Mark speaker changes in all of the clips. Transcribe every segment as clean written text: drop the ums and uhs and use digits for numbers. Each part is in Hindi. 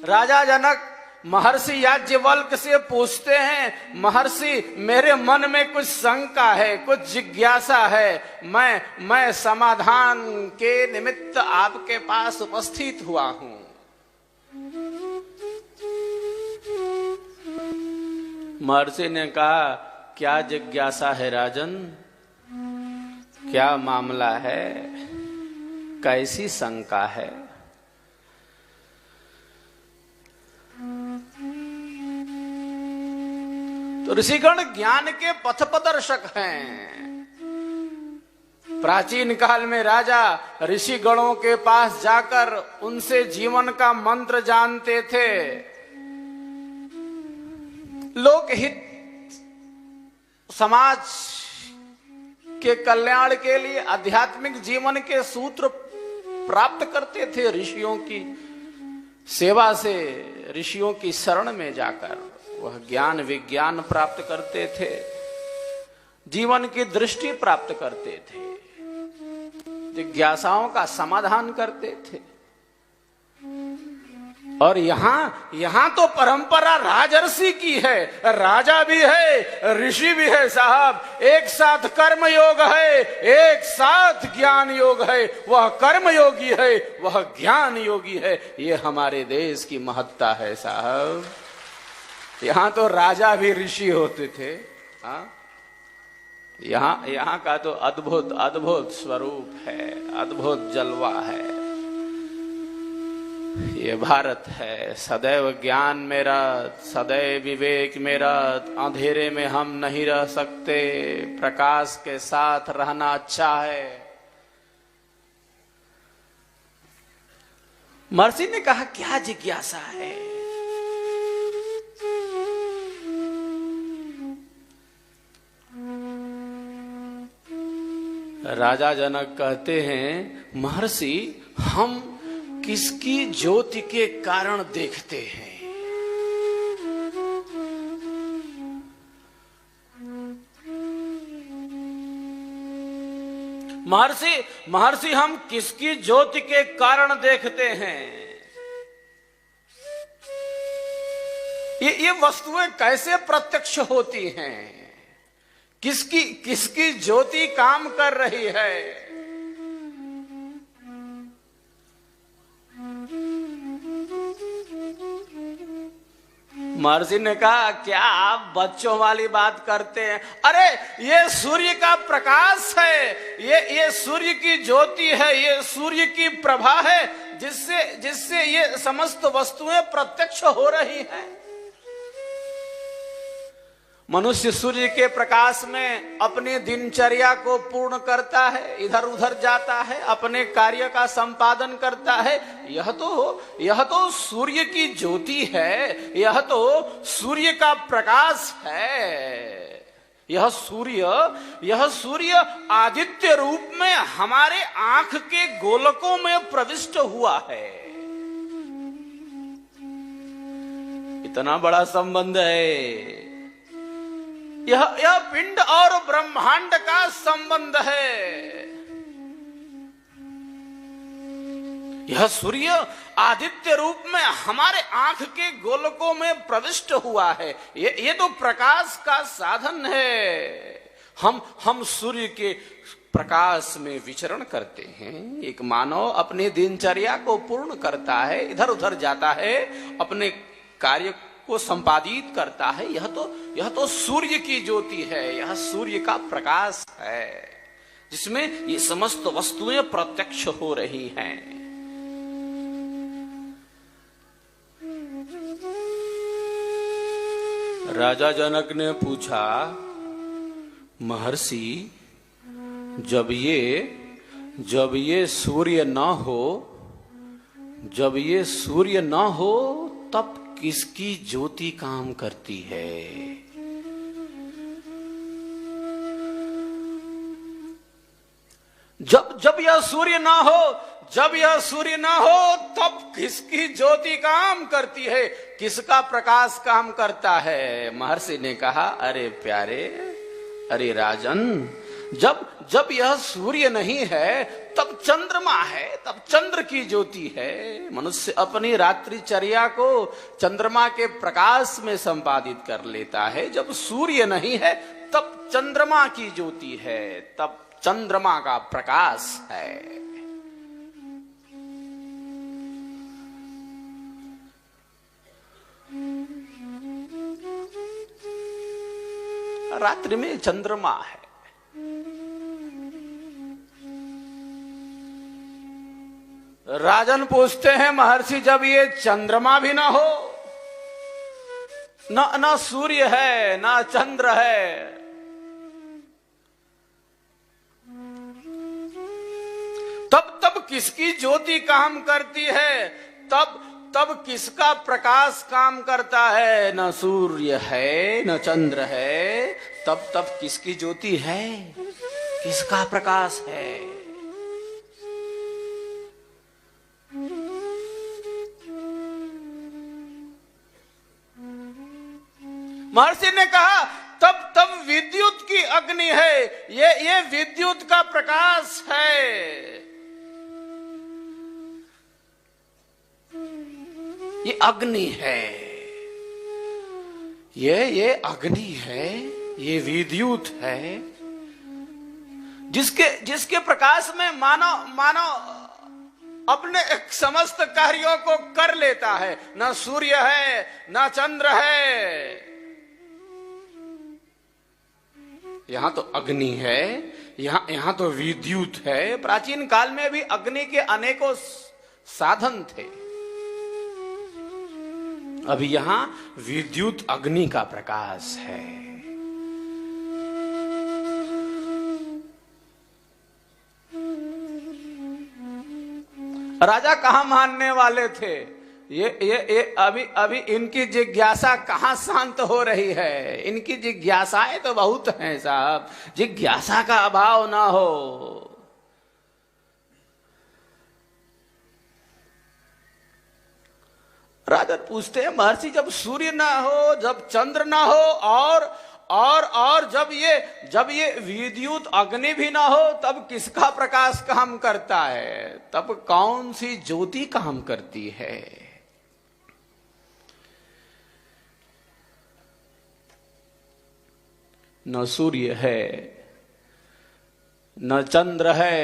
Speaker 1: राजा जनक महर्षि याज्ञवल्क्य से पूछते हैं, महर्षि मेरे मन में कुछ शंका है, कुछ जिज्ञासा है, मैं समाधान के निमित्त आपके पास उपस्थित हुआ हूं। महर्षि ने कहा, क्या जिज्ञासा है राजन, क्या मामला है, कैसी शंका है? तो ऋषिगण ज्ञान के पथ प्रदर्शक हैं। प्राचीन काल में राजा ऋषिगणों के पास जाकर उनसे जीवन का मंत्र जानते थे। लोकहित, समाज के कल्याण के लिए आध्यात्मिक जीवन के सूत्र प्राप्त करते थे। ऋषियों की सेवा से, ऋषियों की शरण में जाकर वह ज्ञान विज्ञान प्राप्त करते थे, जीवन की दृष्टि प्राप्त करते थे, जिज्ञासाओं का समाधान करते थे। और यहां तो परंपरा राजर्षि की है, राजा भी है, ऋषि भी है साहब। एक साथ कर्म योग है, एक साथ ज्ञान योग है। वह कर्म योगी है, वह ज्ञान योगी है। ये हमारे देश की महत्ता है साहब। यहां तो राजा भी ऋषि होते थे। यहां का तो अद्भुत अद्भुत स्वरूप है, अद्भुत जलवा है। ये भारत है, सदैव ज्ञान में रत, सदैव विवेक में रत। अंधेरे में हम नहीं रह सकते, प्रकाश के साथ रहना अच्छा है। महर्षि ने कहा, क्या जिज्ञासा है? राजा जनक कहते हैं, महर्षि हम किसकी ज्योति के कारण देखते हैं? महर्षि हम किसकी ज्योति के कारण देखते हैं? ये वस्तुएं कैसे प्रत्यक्ष होती हैं? किसकी ज्योति काम कर रही है? महर्षि ने कहा, क्या आप बच्चों वाली बात करते हैं? अरे ये सूर्य का प्रकाश है, ये सूर्य की ज्योति है, ये सूर्य की प्रभा है, जिससे ये समस्त वस्तुएं प्रत्यक्ष हो रही हैं। मनुष्य सूर्य के प्रकाश में अपनी दिनचर्या को पूर्ण करता है, इधर उधर जाता है, अपने कार्य का संपादन करता है। यह तो सूर्य की ज्योति है, यह तो सूर्य का प्रकाश है। यह सूर्य आदित्य रूप में हमारे आंख के गोलकों में प्रविष्ट हुआ है। इतना बड़ा संबंध है। यह पिंड और ब्रह्मांड का संबंध है। यह सूर्य आदित्य रूप में हमारे आंख के गोलकों में प्रविष्ट हुआ है। ये तो प्रकाश का साधन है। हम सूर्य के प्रकाश में विचरण करते हैं। एक मानव अपनी दिनचर्या को पूर्ण करता है, इधर उधर जाता है, अपने कार्य को संपादित करता है। यह तो सूर्य की ज्योति है, यह सूर्य का प्रकाश है, जिसमें ये समस्त वस्तुएं प्रत्यक्ष हो रही हैं। राजा जनक ने पूछा, महर्षि जब ये सूर्य न हो तब किसकी ज्योति काम करती है? जब यह सूर्य ना हो तब किसकी ज्योति काम करती है? किसका प्रकाश काम करता है? महर्षि ने कहा, अरे प्यारे, अरे राजन, जब यह सूर्य नहीं है तब चंद्रमा है, तब चंद्र की ज्योति है। मनुष्य अपनी रात्रिचर्या को चंद्रमा के प्रकाश में संपादित कर लेता है। जब सूर्य नहीं है तब चंद्रमा की ज्योति है, तब चंद्रमा का प्रकाश है। रात्रि में चंद्रमा है। राजन पूछते हैं महर्षि, जब ये चंद्रमा भी ना हो, ना सूर्य है ना चंद्र है, तब किसकी ज्योति काम करती है? तब किसका प्रकाश काम करता है? न सूर्य है न चंद्र है, तब किसकी ज्योति है? किसका प्रकाश है? महर्षि ने कहा तब विद्युत की अग्नि है, ये विद्युत का प्रकाश है। ये अग्नि है, ये अग्नि है, ये विद्युत है, जिसके प्रकाश में मानव अपने समस्त कार्यों को कर लेता है। न सूर्य है न चंद्र है, यहां तो अग्नि है, यहां तो विद्युत है। प्राचीन काल में भी अग्नि के अनेकों साधन थे, अभी यहां विद्युत अग्नि का प्रकाश है। राजा कहां मानने वाले थे? ये अभी इनकी जिज्ञासा कहां शांत हो रही है? इनकी जिज्ञासाएं तो बहुत हैं साहब, जिज्ञासा का अभाव ना हो। राजा पूछते हैं महर्षि, जब सूर्य ना हो, जब चंद्र ना हो, और जब ये विद्युत अग्नि भी ना हो, तब किसका प्रकाश काम करता है? तब कौन सी ज्योति काम करती है? न सूर्य है न चंद्र है,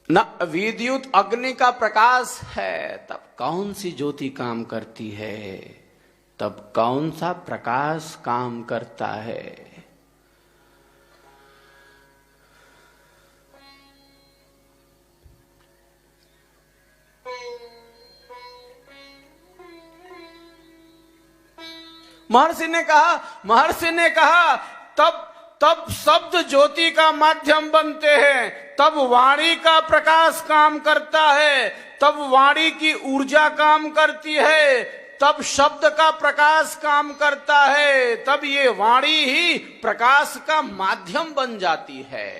Speaker 1: न विद्युत अग्नि का प्रकाश है, तब कौन सी ज्योति काम करती है? तब कौन सा प्रकाश काम करता है? महर्षि ने कहा तब शब्द ज्योति का माध्यम बनते हैं, तब वाणी का प्रकाश काम करता है, तब वाणी की ऊर्जा काम करती है, तब शब्द का प्रकाश काम करता है, तब ये वाणी ही प्रकाश का माध्यम बन जाती है।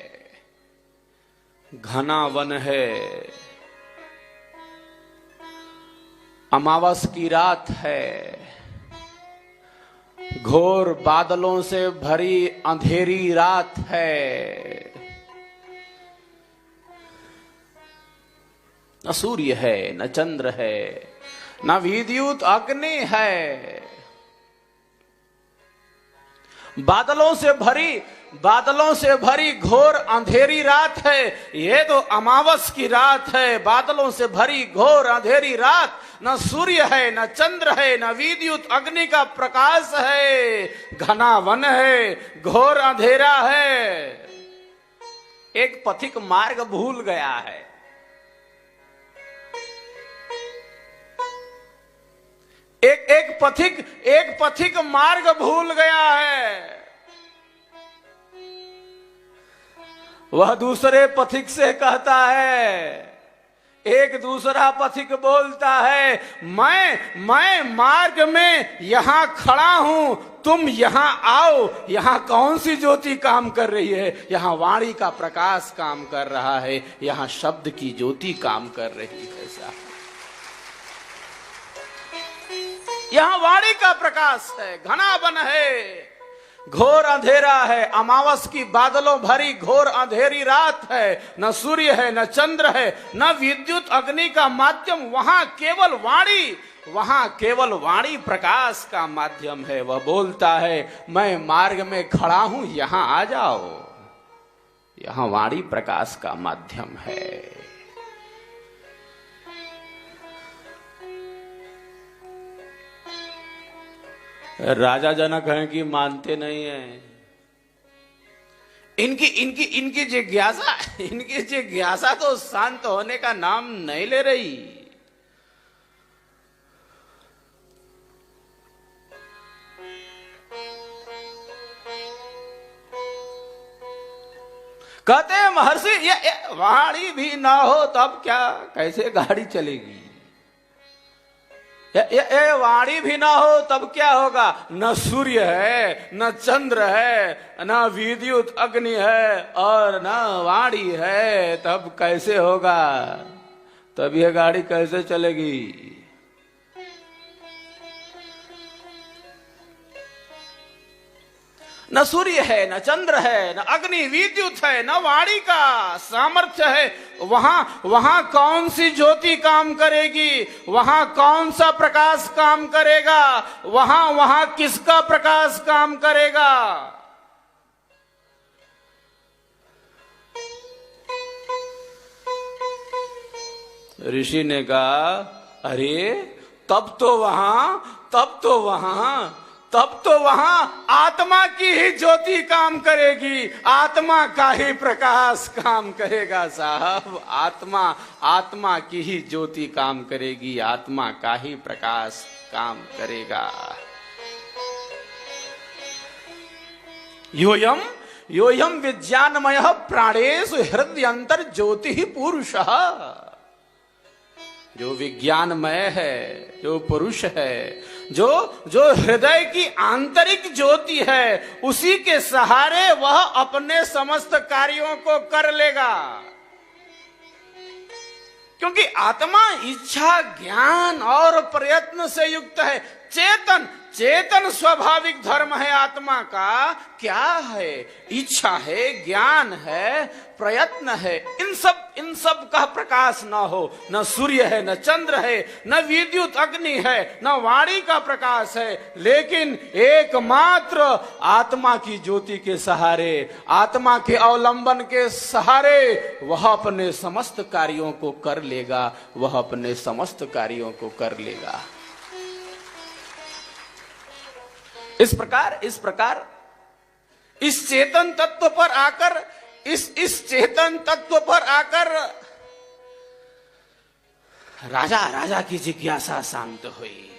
Speaker 1: घना वन है, अमावस की रात है, घोर बादलों से भरी अंधेरी रात है, न सूर्य है न चंद्र है न विद्युत अग्नि है, बादलों से भरी घोर अंधेरी रात है। ये तो अमावस की रात है, बादलों से भरी घोर अंधेरी रात, न सूर्य है न चंद्र है न विद्युत अग्नि का प्रकाश है, घना वन है, घोर अंधेरा है। एक पथिक मार्ग भूल गया है, एक पथिक मार्ग भूल गया है। वह दूसरे पथिक से कहता है, एक दूसरा पथिक बोलता है, मैं मार्ग में यहां खड़ा हूं, तुम यहां आओ। यहां कौन सी ज्योति काम कर रही है? यहां वाणी का प्रकाश काम कर रहा है, यहां शब्द की ज्योति काम कर रही है साहब। यहां वाणी का प्रकाश है, घना वन है, घोर अंधेरा है, अमावस की बादलों भरी घोर अंधेरी रात है, न सूर्य है, न चंद्र है, न विद्युत अग्नि का माध्यम, वहां केवल वाणी प्रकाश का माध्यम है। वह बोलता है, मैं मार्ग में खड़ा हूं, यहां आ जाओ। यहां वाणी प्रकाश का माध्यम है। राजा जनक हैं कि मानते नहीं है। इनकी जिज्ञासा तो शांत होने का नाम नहीं ले रही। कहते महर्षि, ये वाणी भी ना हो तब क्या, कैसे गाड़ी चलेगी? ये वाणी भी ना हो तब क्या होगा? न सूर्य है, न चंद्र है, न विद्युत अग्नि है और न वाणी है, तब कैसे होगा? तब यह गाड़ी कैसे चलेगी? न सूर्य है, न चंद्र है, न अग्नि विद्युत है, न वाणी का सामर्थ्य है। वहां कौन सी ज्योति काम करेगी? वहां कौन सा प्रकाश काम करेगा? वहां किसका प्रकाश काम करेगा? ऋषि ने कहा, अरे तब तो वहां आत्मा की ही ज्योति काम करेगी, आत्मा का ही प्रकाश काम करेगा साहब। आत्मा की ही ज्योति काम करेगी, आत्मा का ही प्रकाश काम करेगा। योयम विज्ञानमय प्राणेषु हृदयंतर ज्योति ही पुरुषः। जो विज्ञानमय है, जो पुरुष है, जो हृदय की आंतरिक ज्योति है, उसी के सहारे वह अपने समस्त कार्यों को कर लेगा। क्योंकि आत्मा इच्छा, ज्ञान और प्रयत्न से युक्त है। चेतन स्वाभाविक धर्म है आत्मा का। क्या है? इच्छा है, ज्ञान है, प्रयत्न है। इन सब का प्रकाश न हो, न सूर्य है, न चंद्र है, न विद्युत अग्नि है, न वाणी का प्रकाश है, लेकिन एकमात्र आत्मा की ज्योति के सहारे, आत्मा के अवलंबन के सहारे वह अपने समस्त कार्यों को कर लेगा। वह अपने समस्त कार्यों को कर लेगा। इस प्रकार इस चेतन तत्व पर आकर, इस चेतन तत्व पर आकर राजा की जिज्ञासा शांत हुई।